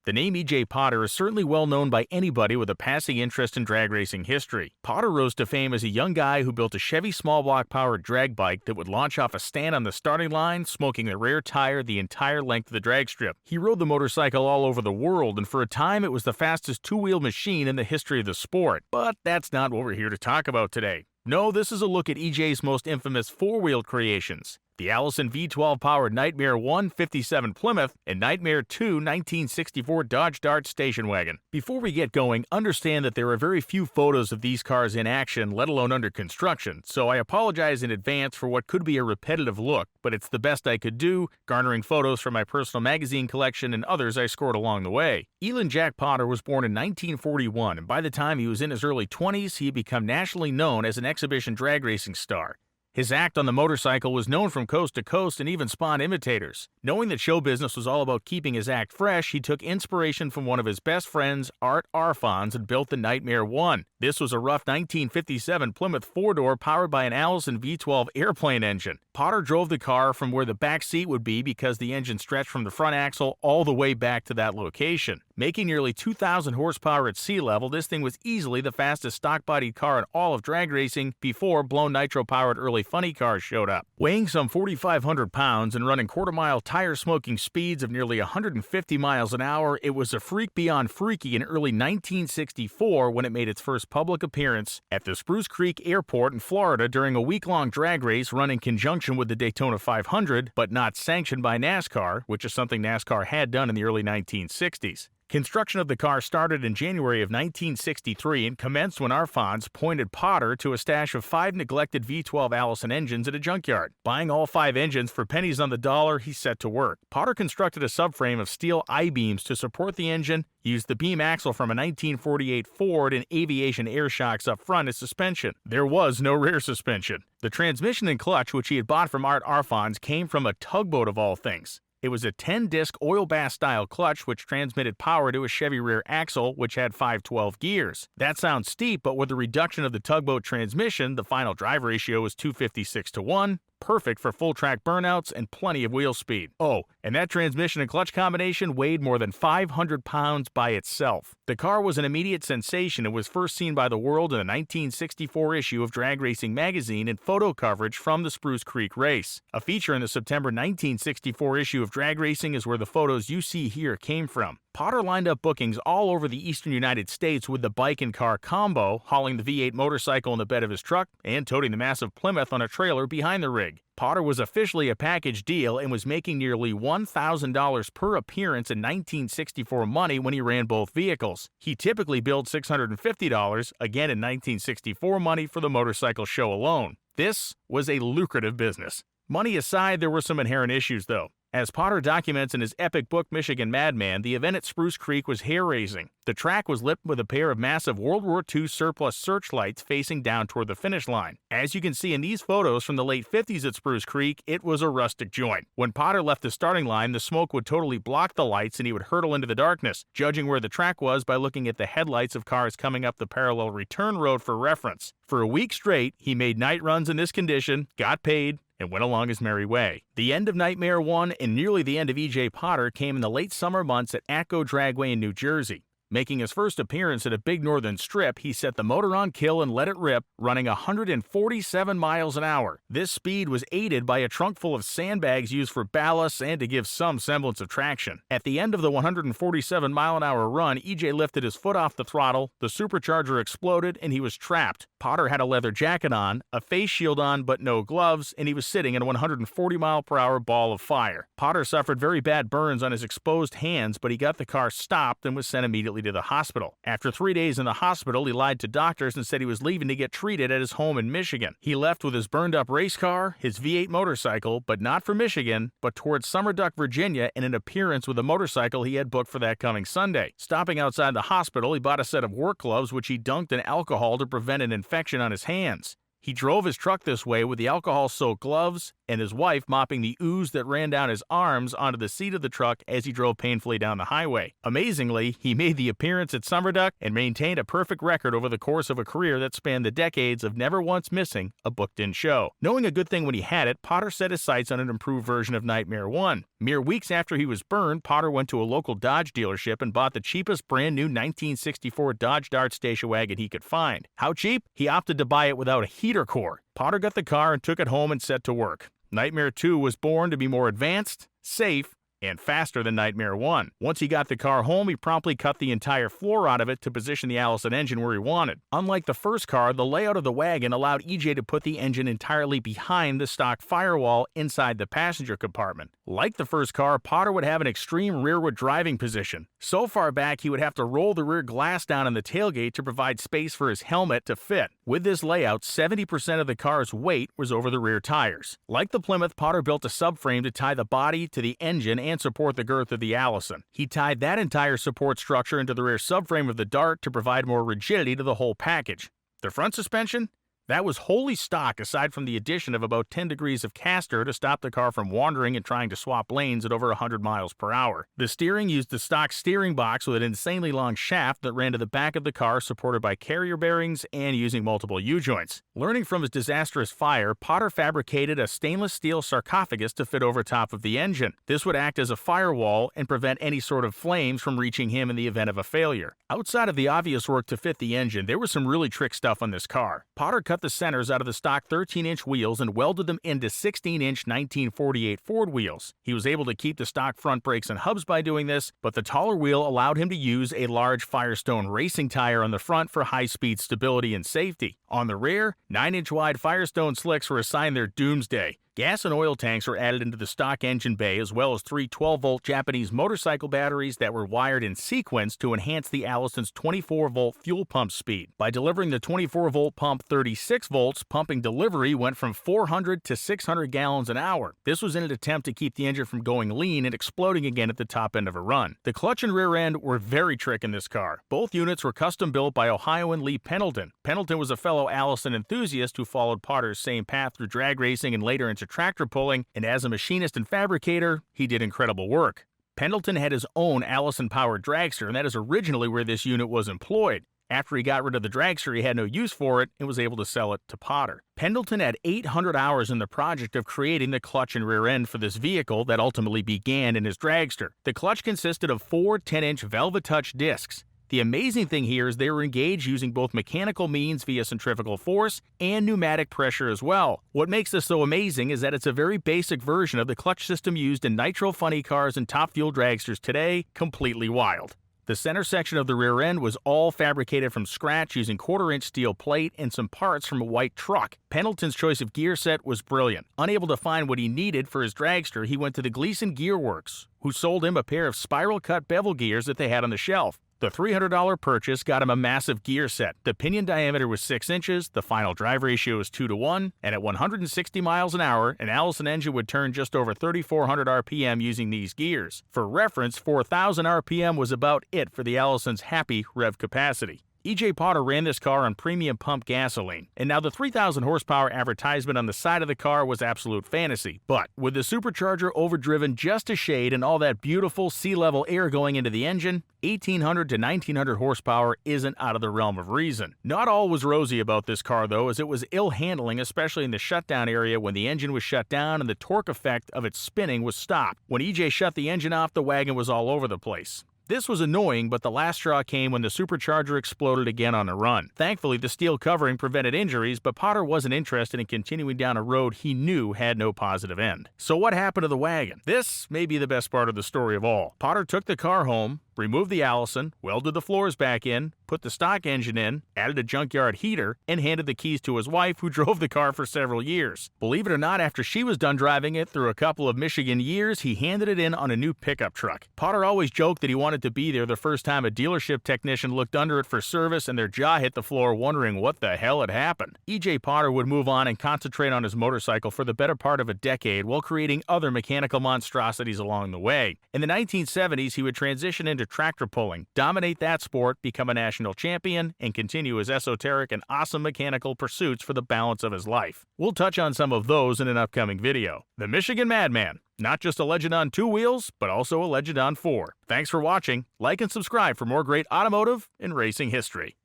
The name E.J. Potter is certainly well known by anybody with a passing interest in drag racing history. Potter rose to fame as a young guy who built a Chevy small block powered drag bike that would launch off a stand on the starting line, smoking the rear tire the entire length of the drag strip. He rode the motorcycle all over the world, and for a time it was the fastest two-wheel machine in the history of the sport. But that's not what we're here to talk about today. No, this is a look at EJ's most infamous four-wheeled creations. The Allison V12 powered Nightmare 1 57 Plymouth and Nightmare 2 1964 Dodge Dart station wagon. Before we get going, understand that there are very few photos of these cars in action, let alone under construction, so I apologize in advance for what could be a repetitive look, but it's the best I could do, garnering photos from my personal magazine collection and others I scored along the way. Elin Jack Potter was born in 1941, and by the time he was in his early 20s, he had become nationally known as an exhibition drag racing star. His act on the motorcycle was known from coast to coast and even spawned imitators. Knowing that show business was all about keeping his act fresh, he took inspiration from one of his best friends, Art Arfons, and built the Nightmare 1. This was a rough 1957 Plymouth four-door powered by an Allison V12 airplane engine. Potter drove the car from where the back seat would be because the engine stretched from the front axle all the way back to that location. Making nearly 2,000 horsepower at sea level, this thing was easily the fastest stock-bodied car in all of drag racing before blown nitro-powered early funny cars showed up. Weighing some 4,500 pounds and running quarter-mile tire-smoking speeds of nearly 150 miles an hour, it was a freak beyond freaky in early 1964 when it made its first public appearance at the Spruce Creek Airport in Florida during a week-long drag race run in conjunction with the Daytona 500, but not sanctioned by NASCAR, which is something NASCAR had done in the early 1960s. Construction of the car started in January of 1963 and commenced when Arfons pointed Potter to a stash of 5 neglected V12 Allison engines at a junkyard. Buying all 5 engines for pennies on the dollar, he set to work. Potter constructed a subframe of steel I-beams to support the engine, used the beam axle from a 1948 Ford and aviation air shocks up front as suspension. There was no rear suspension. The transmission and clutch, which he had bought from Art Arfons, came from a tugboat of all things. It was a 10-disc oil bath style clutch which transmitted power to a Chevy rear axle which had 512 gears. That sounds steep, but with the reduction of the tugboat transmission, the final drive ratio was 256:1, perfect for full track burnouts and plenty of wheel speed. Oh, and that transmission and clutch combination weighed more than 500 pounds by itself. The car was an immediate sensation and was first seen by the world in a 1964 issue of Drag Racing magazine and photo coverage from the Spruce Creek race. A feature in the September 1964 issue of Drag Racing is where the photos you see here came from. Potter lined up bookings all over the eastern United States with the bike and car combo, hauling the V8 motorcycle in the bed of his truck and toting the massive Plymouth on a trailer behind the rig. Potter was officially a package deal and was making nearly $1,000 per appearance in 1964 money when he ran both vehicles. He typically billed $650, again in 1964 money, for the motorcycle show alone. This was a lucrative business. Money aside, there were some inherent issues though. As Potter documents in his epic book Michigan Madman, the event at Spruce Creek was hair-raising. The track was lit with a pair of massive World War II surplus searchlights facing down toward the finish line. As you can see in these photos from the late 50s at Spruce Creek, it was a rustic joint. When Potter left the starting line, the smoke would totally block the lights and he would hurtle into the darkness, judging where the track was by looking at the headlights of cars coming up the parallel return road for reference. For a week straight, he made night runs in this condition, got paid, and went along his merry way. The end of Nightmare 1 and nearly the end of E.J. Potter came in the late summer months at Atco Dragway in New Jersey. Making his first appearance at a big northern strip, he set the motor on kill and let it rip, running 147 miles an hour. This speed was aided by a trunk full of sandbags used for ballast and to give some semblance of traction. At the end of the 147-mile-an-hour run, EJ lifted his foot off the throttle, the supercharger exploded, and he was trapped. Potter had a leather jacket on, a face shield on but no gloves, and he was sitting in a 140-mile-per-hour ball of fire. Potter suffered very bad burns on his exposed hands, but he got the car stopped and was sent immediately to the hospital. After 3 days in the hospital, he lied to doctors and said he was leaving to get treated at his home in Michigan. He left with his burned-up race car, his V8 motorcycle, but not for Michigan, but towards Summer Duck, Virginia, in an appearance with a motorcycle he had booked for that coming Sunday. Stopping outside the hospital, he bought a set of work gloves which he dunked in alcohol to prevent an infection on his hands. He drove his truck this way with the alcohol-soaked gloves and his wife mopping the ooze that ran down his arms onto the seat of the truck as he drove painfully down the highway. Amazingly, he made the appearance at Summerduck and maintained a perfect record over the course of a career that spanned the decades of never once missing a booked-in show. Knowing a good thing when he had it, Potter set his sights on an improved version of Nightmare 1. Mere weeks after he was burned, Potter went to a local Dodge dealership and bought the cheapest brand new 1964 Dodge Dart station wagon he could find. How cheap? He opted to buy it without a heater core. Potter got the car and took it home and set to work. Nightmare 2 was born to be more advanced, safe, and faster than Nightmare 1. Once he got the car home, he promptly cut the entire floor out of it to position the Allison engine where he wanted. Unlike the first car, the layout of the wagon allowed EJ to put the engine entirely behind the stock firewall inside the passenger compartment. Like the first car, Potter would have an extreme rearward driving position. So far back, he would have to roll the rear glass down in the tailgate to provide space for his helmet to fit. With this layout, 70% of the car's weight was over the rear tires. Like the Plymouth, Potter built a subframe to tie the body to the engine and support the girth of the Allison. He tied that entire support structure into the rear subframe of the Dart to provide more rigidity to the whole package. The front suspension? That was wholly stock aside from the addition of about 10 degrees of caster to stop the car from wandering and trying to swap lanes at over 100 miles per hour. The steering used the stock steering box with an insanely long shaft that ran to the back of the car supported by carrier bearings and using multiple U-joints. Learning from his disastrous fire, Potter fabricated a stainless steel sarcophagus to fit over top of the engine. This would act as a firewall and prevent any sort of flames from reaching him in the event of a failure. Outside of the obvious work to fit the engine, there was some really trick stuff on this car. Potter cut the centers out of the stock 13-inch wheels and welded them into 16-inch 1948 Ford wheels. He was able to keep the stock front brakes and hubs by doing this, but the taller wheel allowed him to use a large Firestone racing tire on the front for high-speed stability and safety. On the rear, 9-inch wide Firestone slicks were assigned their doomsday. Gas and oil tanks were added into the stock engine bay, as well as 3 12-volt Japanese motorcycle batteries that were wired in sequence to enhance the Allison's 24-volt fuel pump speed. By delivering the 24-volt pump 36 volts, pumping delivery went from 400 to 600 gallons an hour. This was in an attempt to keep the engine from going lean and exploding again at the top end of a run. The clutch and rear end were very trick in this car. Both units were custom built by Ohioan Lee Pendleton. Pendleton was a fellow Allison enthusiast who followed Potter's same path through drag racing and later into tractor pulling, and as a machinist and fabricator, he did incredible work. Pendleton had his own Allison-powered dragster, and that is originally where this unit was employed. After he got rid of the dragster, he had no use for it and was able to sell it to Potter. Pendleton had 800 hours in the project of creating the clutch and rear end for this vehicle that ultimately began in his dragster. The clutch consisted of 4 10-inch Velvet Touch discs. The amazing thing here is they were engaged using both mechanical means via centrifugal force and pneumatic pressure as well. What makes this so amazing is that it's a very basic version of the clutch system used in nitro funny cars and top fuel dragsters today, completely wild. The center section of the rear end was all fabricated from scratch using 1/4-inch steel plate and some parts from a white truck. Pendleton's choice of gear set was brilliant. Unable to find what he needed for his dragster, he went to the Gleason Gear Works, who sold him a pair of spiral-cut bevel gears that they had on the shelf. The $300 purchase got him a massive gear set. The pinion diameter was 6 inches, the final drive ratio was 2-to-1, and at 160 miles an hour, an Allison engine would turn just over 3,400 RPM using these gears. For reference, 4,000 RPM was about it for the Allison's happy rev capacity. E.J. Potter ran this car on premium pump gasoline, and now the 3,000 horsepower advertisement on the side of the car was absolute fantasy. But with the supercharger overdriven just a shade and all that beautiful sea-level air going into the engine, 1,800 to 1,900 horsepower isn't out of the realm of reason. Not all was rosy about this car though, as it was ill handling, especially in the shutdown area when the engine was shut down and the torque effect of its spinning was stopped. When E.J. shut the engine off, the wagon was all over the place. This was annoying, but the last straw came when the supercharger exploded again on a run. Thankfully, the steel covering prevented injuries, but Potter wasn't interested in continuing down a road he knew had no positive end. So what happened to the wagon? This may be the best part of the story of all. Potter took the car home, removed the Allison, welded the floors back in, put the stock engine in, added a junkyard heater, and handed the keys to his wife, who drove the car for several years. Believe it or not, after she was done driving it through a couple of Michigan years, he handed it in on a new pickup truck. Potter always joked that he wanted to be there the first time a dealership technician looked under it for service and their jaw hit the floor wondering what the hell had happened. E.J. Potter would move on and concentrate on his motorcycle for the better part of a decade while creating other mechanical monstrosities along the way. In the 1970s, he would transition into tractor pulling, dominate that sport, become a national champion, and continue his esoteric and awesome mechanical pursuits for the balance of his life. We'll touch on some of those in an upcoming video. The Michigan Madman. Not just a legend on 2 wheels, but also a legend on 4. Thanks for watching. Like and subscribe for more great automotive and racing history.